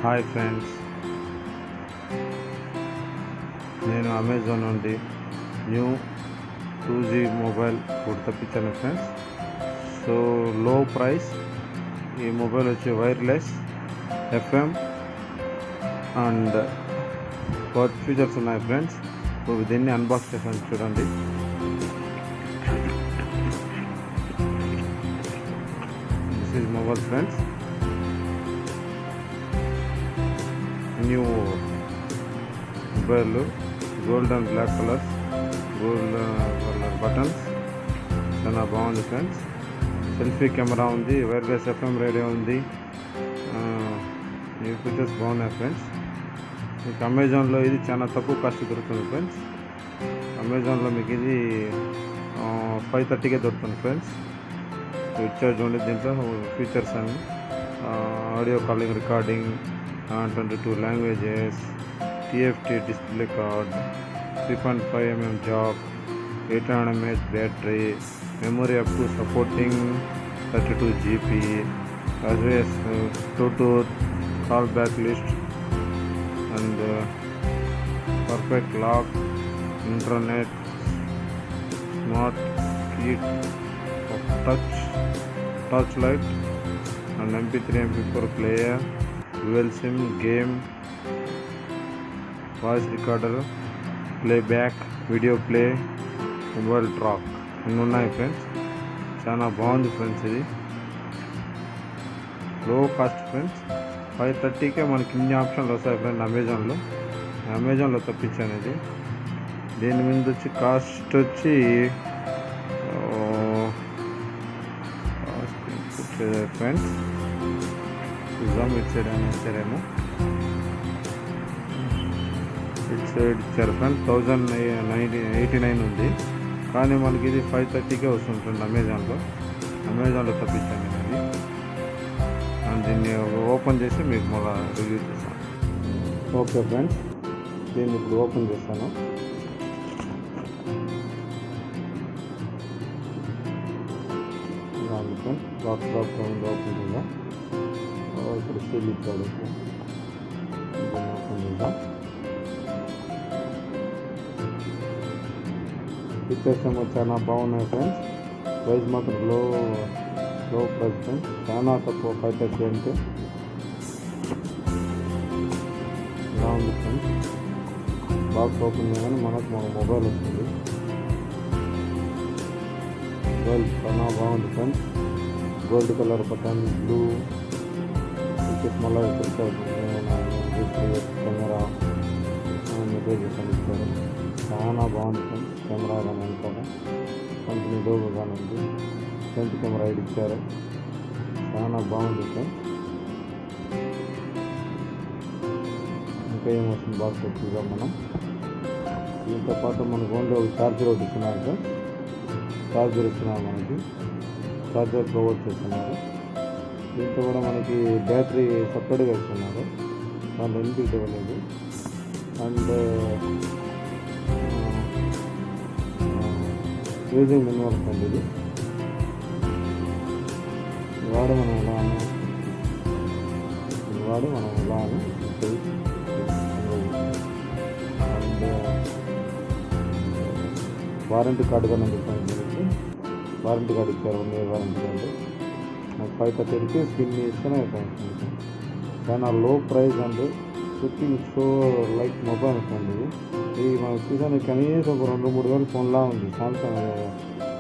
Hi friends, నేను Amazon నుండి new 2G mobile కూడా తెప్పించాను ఫ్రెండ్స్. సో లో ప్రైస్ ఈ మొబైల్ వచ్చి వైర్లెస్, FM అండ్ బర్త్ ఫీచర్స్ ఉన్నాయి ఫ్రెండ్స్. సో దీన్ని అన్బాక్స్ చేసాను, చూడండి. This is mobile friends. New mobile, gold and black colours, gold colour buttons, చాలా బాగుంది ఫ్రెండ్స్. సెల్ఫీ కెమెరా ఉంది, వైర్లెస్ FM రేడియో ఉంది. ఈ ఫీచర్స్ బాగున్నాయి ఫ్రెండ్స్. మీకు అమెజాన్లో ఇది చాలా తక్కువ కాస్ట్ దొరుకుతుంది ఫ్రెండ్స్. అమెజాన్లో మీకు ఇది 530కే దొరుకుతుంది ఫ్రెండ్స్. ఇచ్చారు చూడండి, దీంట్లో ఫీచర్స్ అన్ని audio calling, recording, 22 languages, TFT display card, 3.5mm jack, 800 mAh battery, memory up to supporting 32 GB, as well as Bluetooth, callback list, and perfect lock, internet, smart key of touch light, and MP3 MP4 player, dual SIM, game, voice recorder, playback, video play, mobile track ఇన్ని ఉన్నాయి friends. చాలా బాగుంది friends. ఇది లో cost friends. 530కే మనకి ఇన్ని ఆప్షన్లు వస్తాయి ఫ్రెండ్ అమెజాన్లో తప్పించాను ఇది. దీని మీద వచ్చి కాస్ట్ వచ్చి ఫ్రెండ్స్ చూద్దాం. ఇటు సైడ్ అని ఇచ్చారేమో, ఇటు సైడ్ ఇచ్చారు ఫ్రెండ్. 1089 ఉంది, కానీ మనకి ఇది 530కే వస్తుంటుంది అమెజాన్లో తప్పించాను నేను అది. అండ్ దీన్ని ఓపెన్ చేసి మీకు మళ్ళీ రివ్యూ చేస్తాను. ఓకే ఫ్రెండ్స్, దీన్ని ఇప్పుడు ఓపెన్ చేస్తాను. బాక్స్ ఓపెన్ చేద్దాం. ఇప్పుడు స్టిల్ ఇచ్చాడు, ఓపెన్ చేద్దాం. ఫీచర్స్ ఏమో చాలా బాగున్నాయి ఫ్రెండ్స్. ప్రైస్ మాత్రం లో ప్రైస్ ఫ్రెండ్స్, చాలా తక్కువ. 530 అంటే ఇలా ఉంది ఫ్రెండ్స్. బాక్స్ ఓపెన్ చేయగానే మనకు మొబైల్ వస్తుంది. మొబైల్ చాలా బాగుంది friends. Gold colour button, blue features, మళ్ళీ కెమెరా, మెసేజెస్ అని ఇచ్చారు. చాలా బాగుంది ఫ్రెండ్స్. కెమెరా కానీ వెనకాల కంపెనీ లోగో కానీ ఉంది. ఫ్రంట్ కెమెరా ఇది ఇచ్చారు, చాలా బాగుంది ఫ్రెండ్స్. ఇంకా ఏమొస్తుంది బాక్స్ వచ్చిందా మనం. దీంతో పాటు మనకు ఓన్లీ ఒక ఛార్జర్ ఒకటి ఇస్తున్నారు ఫ్రెండ్స్. ఛార్జర్ ఇస్తున్నారు, మనకి ఛార్జర్ ప్రొవైడ్ చేస్తున్నారు. దీంతో కూడా మనకి బ్యాటరీ సపరేట్గా ఇస్తున్నారు, దాంట్లో ఇన్బిల్ట్ ఇవ్వలేదు. And using minimal friend. ఇది మనం ఎలా అని అండ్ వారంటీ కార్డు కానీ చెప్పండి. వారంటీ కార్డు ఇచ్చారు, 1 year వారంటీ కార్డు. 530కి స్కిన్ ఇస్తేనే అయిపోతుంది. చాలా లో price and looking so like mobile friend. ఇది మనకు చూసాను కనీసం ఒక 2-3 వేల ఫోన్లా ఉంది. సామ్సంగ్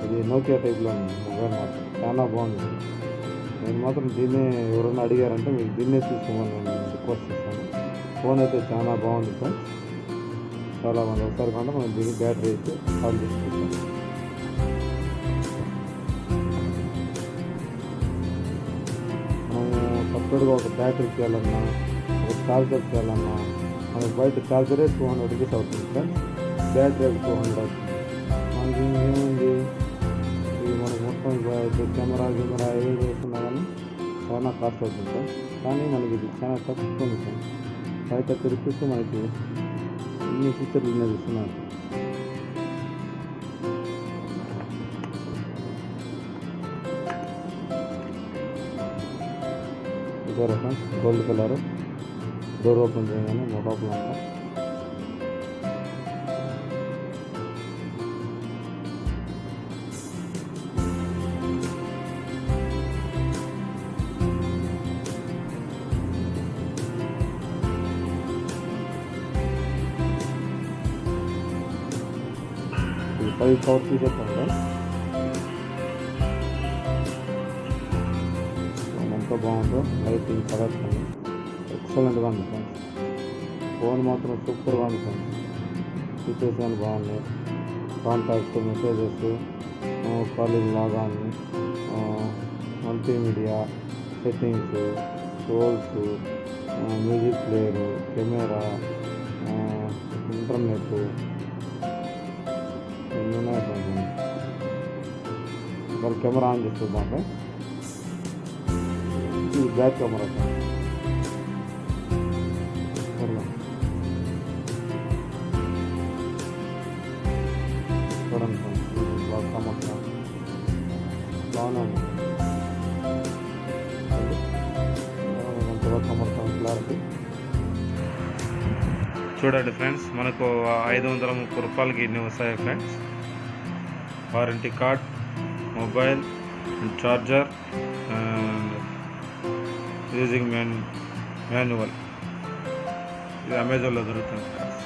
ఇది నోకియా టైప్లో ఉంది మొబైల్. మాత్రం చాలా బాగుంది. నేను మాత్రం దీన్నే ఎవరైనా అడిగారంటే మీకు దీన్నే తీసుకోమని నేను రిక్వెస్ట్ చేస్తాను. ఫోన్ అయితే చాలా బాగుంది ఫ్రెండ్స్. చాలా బాగుంది. ఒకసారి కంటే మనం దీనికి బ్యాటరీ అయితే కాల్ చేసుకుంటాం. మనము సపరేట్గా ఒక బ్యాటరీ చేయాలన్నా, ఒక ఛార్జర్ చేయాలన్నా, మనకి బయట ఛార్జరే 200 రూపీస్ అవుతుంది ఫ్రెండ్స్. బ్యాటరీ 200 అవుతుంది. మనకి ఏముంది, ఇది మనకు మొత్తం కెమెరా ఏది వేసుకున్నా కానీ చాలా కాస్ట్ అవుతుంది ఫ్రెండ్స్. కానీ మనకి ఇది చాలా తక్కువ ఉంది ఫ్రెండ్స్. 530 రూపీస్ మనకి ఇన్ని ఫీచర్లు ఉన్నది ఇస్తున్నారు. ఇదే friends, gold colour door open చేయగానే లోపల అంతా పై కవర్ తీసేస్తాను. ఎంతో బాగుందో లైటింగ్ కలర్స్ అని ఎక్సలెంట్గా ఉంది ఫ్రెండ్స్. ఫోన్ మాత్రం సూపర్గా ఉంది ఫ్రెండ్స్. ఫీచర్స్ కానీ బాగున్నాయి. కాంటాక్ట్స్, మెసేజెస్, కాలింగ్ లాగా అన్ని, multimedia, settings, tolls, music player, camera, internet ఎన్ని ఉన్నాయి ఫ్రెండ్స్. ఇక్కడ కెమెరా ఆన్ చేసి చూద్దాం ఫ్రెండ్స్. ఇది బ్యాక్ కెమెరా ఫ్రెండ్స్. చూడండి ఫ్రెండ్స్, ఇది బాగా కెమెరా బాగానే ఉంది. ఎంతగా కెమెరా క్లారిటీ చూడండి ఫ్రెండ్స్. మనకు 530 రూపాయలకి ఇన్ని వస్తాయి friends. Warranty card, mobile, charger, using manual. ఇది అమెజాన్లో దొరుకుతుంది ఫ్రెండ్స్.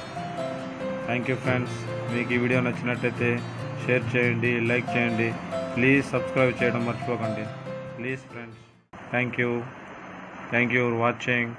Thank you friends. మీకు ఈ వీడియో నచ్చినట్టయితే షేర్ చేయండి, లైక్ చేయండి. ప్లీజ్ సబ్స్క్రైబ్ చేయడం మర్చిపోకండి please friends. Thank you for watching.